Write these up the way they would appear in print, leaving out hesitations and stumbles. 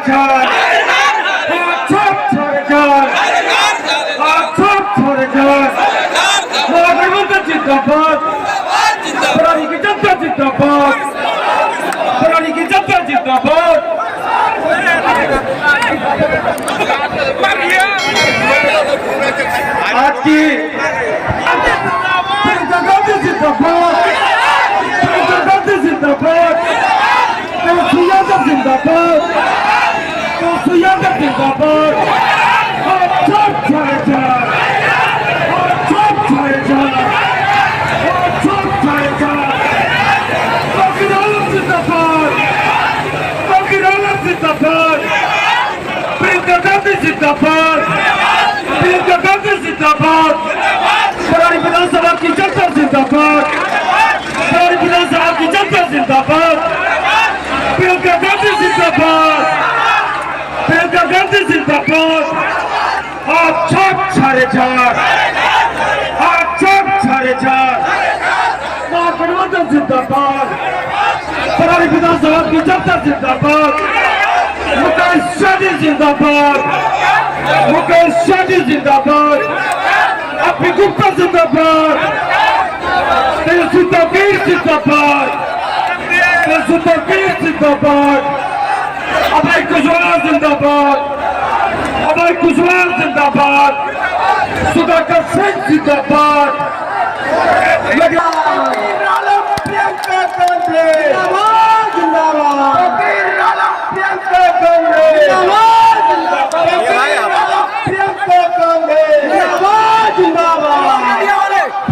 ছাড় সব ছাড়ে ছাড় সব ছাড়ে ছাড় মহাগঠবন্ধন জিন্দাবাদ प्राणी की जनता जिंदाबाद प्राणी की जनता जिंदाबाद आज की प्रियंका गांधी जिंदाबाद प्रियंका गांधी जिंदाबाद तेजस्वी यादव जिंदाबाद तेजस्वी यादव जिंदाबाद सब छाए छाए सब छाए छाए जिंदाबाद प्रियंका गांधी जिंदाबाद प्रियंका गांधी जिंदाबाद बरारी विधानसभा की जनता जिंदाबाद बरारी विधानसभा की जनता जिंदाबाद प्रियंका गांधी जिंदाबाद प्रियंका गांधी जिंदाबाद आप सब छाड़े छाड़ आप सब छाड़े छाड़ महागठबंधन जिंदाबाद बरारी विधानसभा की जनता जिंदाबाद मुकेश सहनी जिंदाबाद मुकेश सहनी जिंदाबाद अपी गुप्ता जिंदाबाद तेजस्वी तौकीर जिंदाबाद तेजस्वी तौकीर जिंदाबाद अभय कुशवाहा जिंदाबाद अभय कुशवाहा जिंदाबाद सुधाकर सिंह जिंदाबाद प्रियंका गांधी जिंदाबाद प्रियंका गांधी प्रियंका गांधी जिंदाबाद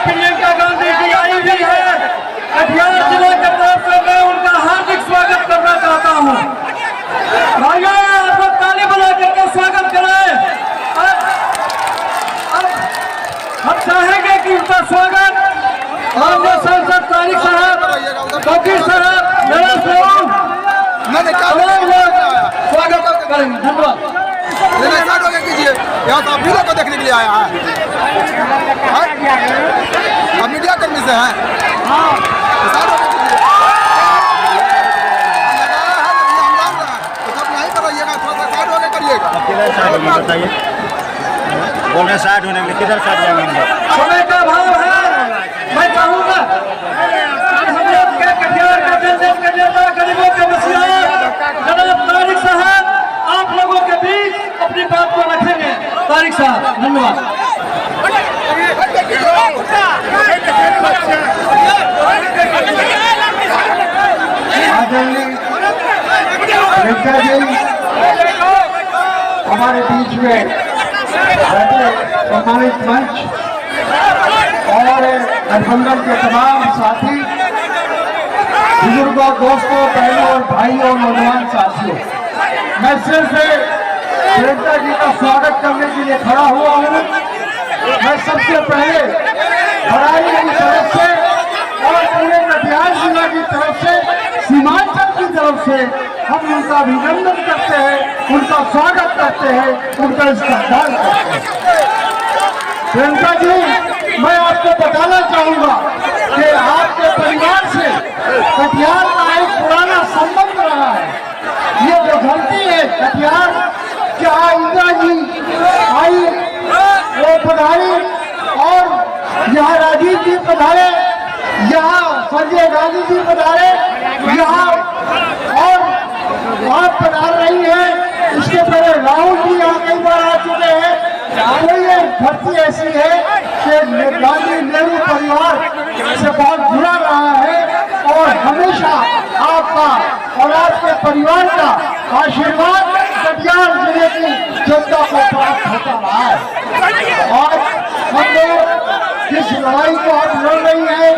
प्रियंका गांधी स्वागत माननीय सांसद तारिक साहब तौकीर साहब स्वागत करेंगे। धन्यवाद। कीजिए यहाँ तो मीडिया को देखने के लिए आया है आप मीडिया कर्मी से हैं बताइए बोल रहे 60 होने के लिए किधर 60 जाएंगे समय का भाव है। मैं चाहूंगा हम लोग के कटिहार का जनता के नेता गरीबों के मसीहा जनाब तारिक साहब आप लोगों के बीच अपनी बात को रखेंगे। तारिक साहब धन्यवाद। हमारे बीच में सम्मानित मंच और गठबंधन के तमाम साथी बुजुर्गों दोस्तों बहनों और भाइयों और नौजवान साथियों, मैं सिर्फ प्रियंका जी का स्वागत करने के लिए खड़ा हुआ हूँ। मैं सबसे पहले बराई की तरफ से और पूरे कटिहार जिला की तरफ से सीमांचल की तरफ से हम उनका अभिनंदन करते हैं, उनका स्वागत करते हैं, उनका इस्तेमाल करते हैं। प्रियंका जी, मैं आपको बताना चाहूंगा कि आपके परिवार से कटिहार का एक पुराना संबंध रहा है। ये जो धरती है कटिहार, जहाँ इंदिरा जी आई वो पधारी और यहाँ राजीव जी पधारे, यहाँ संजय गांधी जी पधारे, यहाँ और आप पधार रही है। इसके पहले राहुल जी यहाँ कई बार आ चुके हैं। तो ये धरती ऐसी है कि गांधी नेहरू परिवार से बहुत जुड़ा रहा है और हमेशा आपका और आपके परिवार का आशीर्वाद कटिहार जिले की जनता को प्राप्त होता रहा है। और हम लोग जिस लड़ाई को आप लड़ रही है,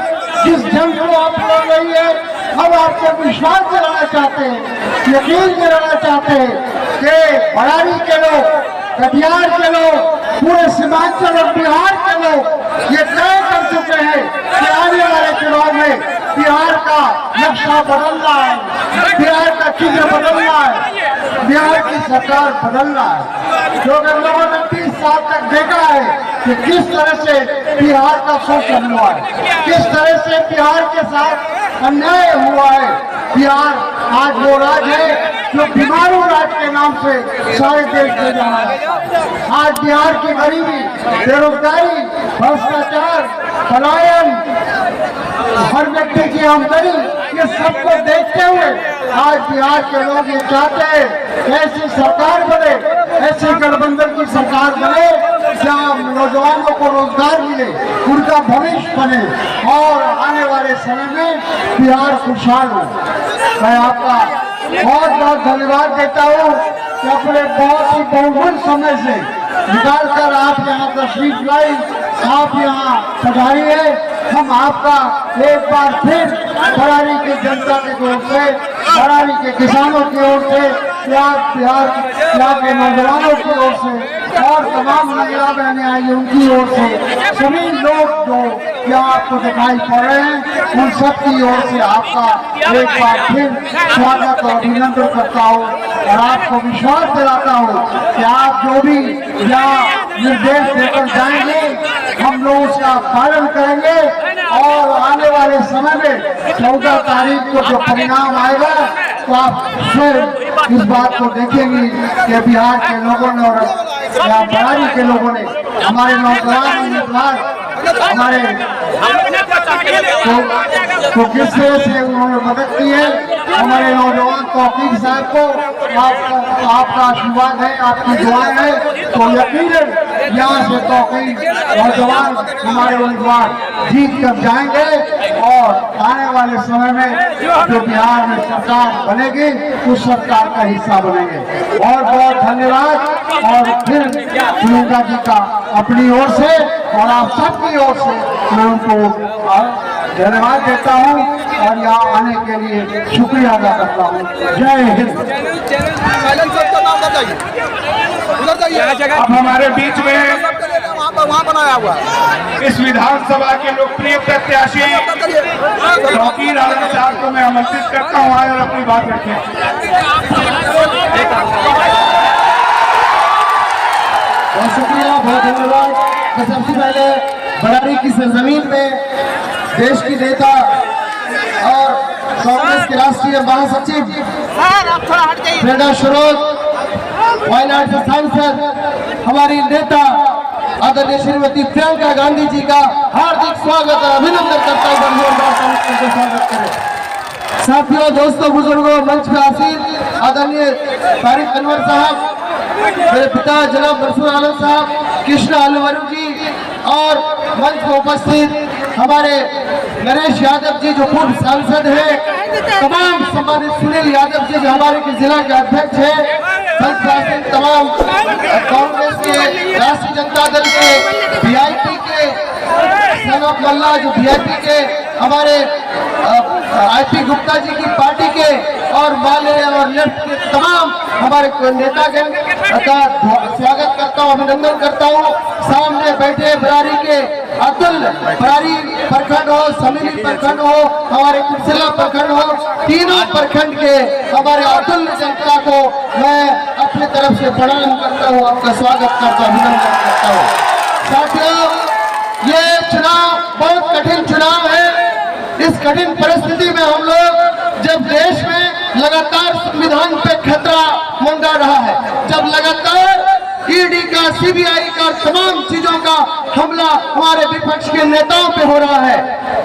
जिस जंग को आप लड़ रही है, हम आपको विश्वास दिलाना चाहते हैं, यकीन दिलाना चाहते हैं कि बड़ारी के लोग, कटिहार के लोग, पूरे सीमांचल और बिहार के लोग ये तय कर चुके हैं कि आने वाले चुनाव में बिहार का नक्शा बदलना है, बिहार का चिन्ह बदलना है, बिहार की सरकार बदलना है। क्योंकि लोगों ने 30 साल तक देखा है कि किस तरह से बिहार का शोषण हुआ है, किस तरह से बिहार के साथ अन्याय हुआ है। बिहार आज वो राज्य है जो बीमारू राज्य के नाम से सारे देश में जाना है। आज बिहार की गरीबी, बेरोजगारी, भ्रष्टाचार, पलायन, हर व्यक्ति की आमदनी, ये सबको देखते हुए आज बिहार के लोग ये चाहते हैं ऐसी सरकार बने, ऐसे गठबंधन की सरकार बने जहाँ नौजवानों को रोजगार मिले, उनका भविष्य बने और आने वाले समय में बिहार खुशहाल हो। मैं आपका बहुत बहुत धन्यवाद देता हूँ कि अपने बहुत ही बहुमूल्य समय से निकालकर आप यहाँ तशरीफ लाई, आप यहाँ पधारी है। हम आपका एक बार फिर बड़ारी की जनता की ओर से, बड़ारी के किसानों की ओर से, बिहार के नौजवानों की ओर से और तमाम महिला बहनें आई उनकी ओर से, सभी लोग जो यहाँ आपको दिखाई पड़ रहे हैं, उन सब की ओर से आपका एक बार फिर स्वागत और अभिनंदन करता हूँ और आपको विश्वास दिलाता हूँ कि आप जो भी यहाँ निर्देश देकर जाएंगे, हम लोग उसका पालन करेंगे और आने वाले समय में 14 तारीख को जो परिणाम आएगा तो आप फिर इस बात को देखेंगे कि बिहार के लोगों ने और बड़ारी के लोगों ने, हमारे नौजवान उम्मीदवार हमारे तो किस तरह से उन्होंने मदद की है। हमारे नौजवान तौकीर साहब को आपका आशीर्वाद है, आपकी दुआएं है, तो यकीनन यहाँ से तौकीर नौजवान हमारे उम्मीदवार जीत कर जाएंगे और आने वाले समय में जो बिहार में सरकार बनेगी उस सरकार का हिस्सा बनेंगे। बहुत बहुत धन्यवाद और फिर प्रियंका जी का अपनी ओर से और आप सबकी ओर से मैं उनको धन्यवाद देता हूँ और यहाँ आने के लिए शुक्रिया अदा करता हूँ। जय हिंद। अब हमारे बीच में वहाँ बनाया हुआ इस विधानसभा के लोकप्रिय प्रत्याशी तौकीर आलम साहब को मैं आमंत्रित करता हूँ आए और अपनी बात रखें। बहुत शुक्रिया, बहुत धन्यवाद। मैं सबसे पहले बड़ारी की सरजमीन में देश की नेता और कांग्रेस के राष्ट्रीय महासचिव प्रेरणा स्रोत, वायनाड से सांसद हमारी नेता आदरणीय श्रीमती प्रियंका गांधी जी का हार्दिक स्वागत और अभिनंदन करता हूँ। स्वागत करें। साथियों, दोस्तों, बुजुर्गों, मंच पर आसीन आदरणीय तारिक अनवर साहब, मेरे पिता जनाब मंसूर आलम साहब, कृष्ण अलवर जी और मंच पर उपस्थित हमारे नरेश यादव जी जो पूर्व सांसद हैं, तमाम सम्मानित सुनील यादव जी जो हमारे जिला के अध्यक्ष हैं, तमाम कांग्रेस के, राष्ट्रीय जनता दल के, वीआईपी के, सनत मल्ला जो वीआईपी के, हमारे आईपी गुप्ता जी की पार्टी के और माले और लेफ्ट के तमाम हमारे नेतागण का स्वागत करता हूँ, अभिनंदन करता हूँ। सामने बैठे बरारी के अतुल, बरारी प्रखंड हो, समीली प्रखंड हो, हमारे कुर्सिला प्रखंड हो, तीनों प्रखंड के हमारे अतुल जनता को मैं अपनी तरफ से प्रणाम करता हूँ, आपका स्वागत करता हूँ, अभिनंदन करता हूँ। साथियों, ये चुनाव बहुत कठिन चुनाव है। इस कठिन परिस्थिति में हम लोग जब देश में लगातार संविधान पे खतरा मंडरा रहा है, जब लगातार ईडी का, सीबीआई का, तमाम चीजों का हमला हमारे विपक्ष के नेताओं पे हो रहा है,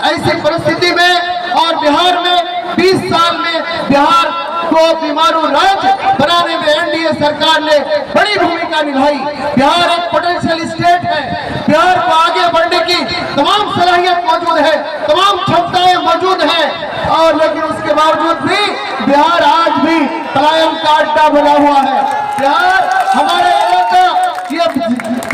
ऐसी परिस्थिति में और बिहार में 20 साल में बिहार को बीमारू राज्य बनाने में एनडीए सरकार ने बड़ी भूमिका निभाई। बिहार एक पोटेंशियल स्टेट है, बिहार को आगे बढ़ने की तमाम सलाहियत मौजूद है, तमाम क्षमताएं मौजूद हैं और लेकिन उसके बावजूद भी बिहार आज भी पलायन का अड्डा बना हुआ है। बिहार हमारे इलाका, ये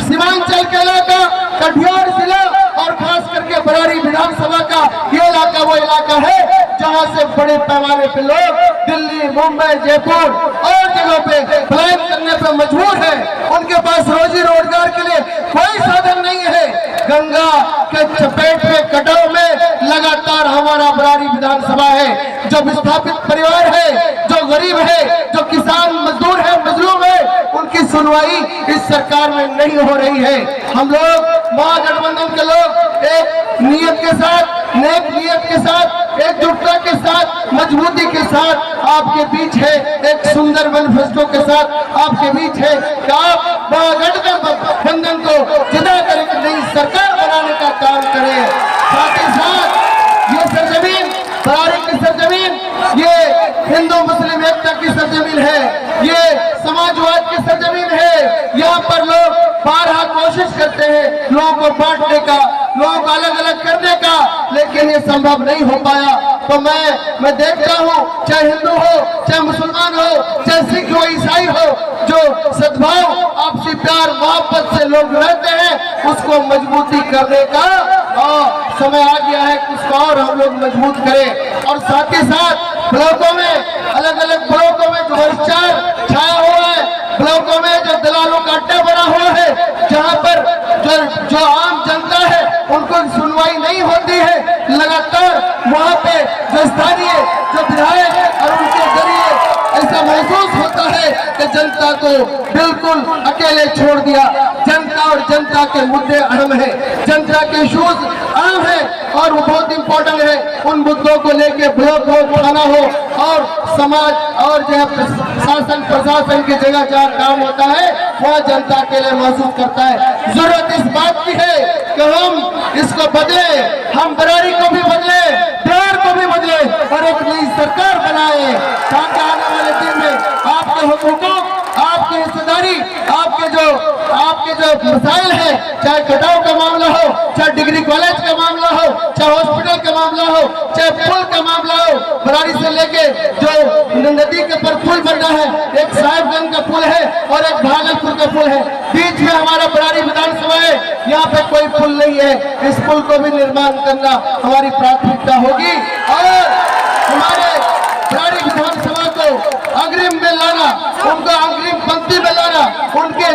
सीमांचल के इलाका कटिहार जिला और खास करके बरारी विधानसभा का ये इलाका वो इलाका है जहां से बड़े पैमाने पे लोग दिल्ली, मुंबई, जयपुर और जगहों पे पलायन करने पे मजबूर है। उनके पास रोजी रोजगार के लिए कोई साधन नहीं है। गंगा के चपेट में कटाव में लगातार हमारा बरारी विधानसभा है। जो विस्थापित परिवार है, जो गरीब है, जो किसान मजदूर है, मजलूम है, उनकी सुनवाई इस सरकार में नहीं हो रही है। हम लोग महागठबंधन के लोग एक नियत के साथ, नेक नियत के साथ, एकजुटता के साथ, मजबूती के साथ आपके बीच है, एक सुंदर मैनिफेस्टो के साथ आपके बीच है कि आप महागठबंधन को जिता करके नई सरकार बनाने का काम करें। साथ ही साथ ये सरजमीन, बरारी की सरजमीन, ये हिंदू मुस्लिम एकता की सरजमीन है, ये समाजवाद की सरजमीन है। यहाँ पर लोग बारहा कोशिश करते हैं लोगों को बांटने का, लोगों को अलग अलग करने का, लेकिन ये संभव नहीं हो पाया। तो मैं देखता हूँ, चाहे हिंदू हो, चाहे मुसलमान हो, चाहे सिख हो, ईसाई हो, जो सद्भाव, आपसी प्यार मोहब्बत से लोग रहते हैं, उसको मजबूती करने का समय आ गया है। उसको और हम लोग मजबूत करें। और साथ ही साथ ब्लॉकों में, अलग अलग ब्लॉकों में जो भ्रष्टाचार छाया हुआ है, ब्लॉकों में जो दलालों का अड्डा बना हुआ है, जहां पर जो आम जनता है उनको सुनवाई नहीं होती है, लगातार वहां पे जो स्थानीय जो विधायक और उनके जरिए ऐसा महसूस होता है कि जनता को बिल्कुल अकेले छोड़ दिया। जनता और जनता के मुद्दे अहम है, जनता के इश्यूज अहम है और वो बहुत इंपॉर्टेंट है। उन मुद्दों को लेके ब्लॉक हो, थाना हो और समाज और जो है शासन प्रशासन की जगह जहाँ काम होता है वह जनता के लिए महसूस करता है। जरूरत इस बात की है कि हम इसको बदले, हम बरारी को भी बदले, बिहार को भी बदले और एक नई सरकार बनाए ताकि आने वाले दिन में आपके हुकूकों, आपकी हिस्सेदारी, आपके जो मसाइल है, चाहे कटाव का मामला हो, चाहे डिग्री कॉलेज का मामला हो, चाहे हॉस्पिटल का मामला हो, चाहे पुल का मामला हो, बरारी से लेके जो नदी के पर पुल बन रहा है, एक साहिबगंज का पुल है और एक भागलपुर का पुल है, बीच में हमारा बरारी विधानसभा है, यहाँ पे कोई पुल नहीं है। इस पुल को भी निर्माण करना हमारी प्राथमिकता होगी और हमारे बरारी विधानसभा को अग्रिम में लाना, उनको अग्रिम पंक्ति में लाना, उनके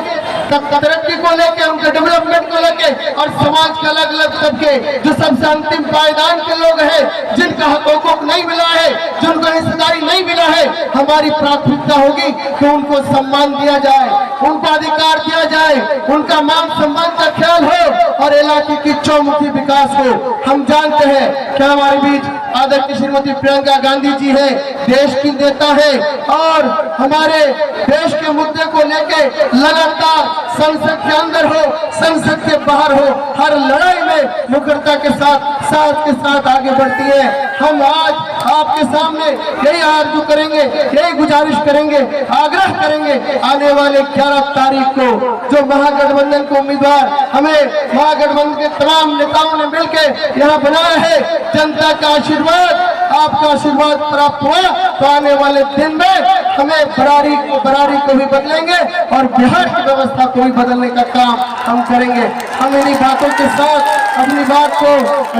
तरक्की को लेके, उनके डेवलपमेंट को लेके और समाज के अलग अलग तबके जो सबसे अंतिम पायदान के लोग हैं, जिनका हकूक नहीं मिला है, जिनको हिस्सेदारी नहीं मिला है, हमारी प्राथमिकता होगी कि उनको सम्मान दिया जाए, उनको अधिकार दिया जाए, उनका मान सम्मान का ख्याल हो और इलाके की चौमुखी विकास हो। हम जानते हैं कि हमारे बीच आदरणीय श्रीमती प्रियंका गांधी जी है, देश की नेता है और हमारे देश के मुद्दे को लेके लगातार संसद के अंदर हो, संसद के बाहर हो, हर लड़ाई में मुखरता के साथ, साथ के साथ आगे बढ़ती है। हम आज आपके सामने यही आरज़ू करेंगे, यही गुजारिश करेंगे, आग्रह करेंगे, आने वाले 11 तारीख को जो महागठबंधन को उम्मीदवार हमें महागठबंधन के तमाम नेताओं ने मिलकर यहाँ बनाया है, जनता का आशीर्वाद, आपका आशीर्वाद प्राप्त हुआ तो आने वाले दिन में हमें बरारी को भी बदलेंगे और बिहार की व्यवस्था को भी बदलने का काम हम करेंगे। हम इन्हीं बातों के साथ अपनी बात को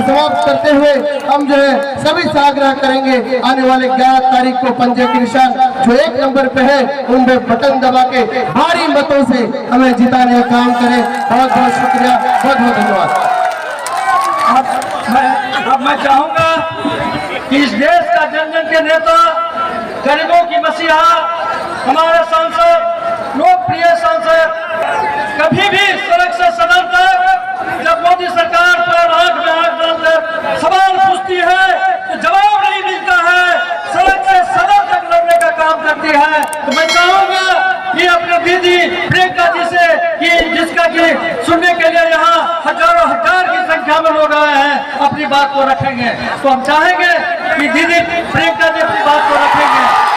समाप्त करते हुए हम जो है सभी से आग्रह करेंगे, आने वाले 11 तारीख को पंजे के निशान जो 1 नंबर पे है उन पे बटन दबा के भारी मतों से हमें जिताने का काम करें। बहुत बहुत शुक्रिया, बहुत बहुत धन्यवाद। अब मैं चाहूंगा कि इस देश का जन जन के नेता, गरीबों की मसीहा, हमारे सांसद, लोकप्रिय सांसद, कभी भी सड़क से सदन तक जब मोदी सरकार पर आंख में आंख डालकर सवाल पूछती है तो जवाब नहीं मिलता है, सड़क से सदन तक लड़ने का काम करती है। तो मैं चाहूंगा कि अपने दीदी प्रियंका जी से कि जिसका कि सुनने के लिए यहाँ हजारों हजार की संख्या में लोग आए हैं, अपनी बात को रखेंगे। तो हम चाहेंगे कि दीदी प्रियंका जी अपनी बात को रखेंगे।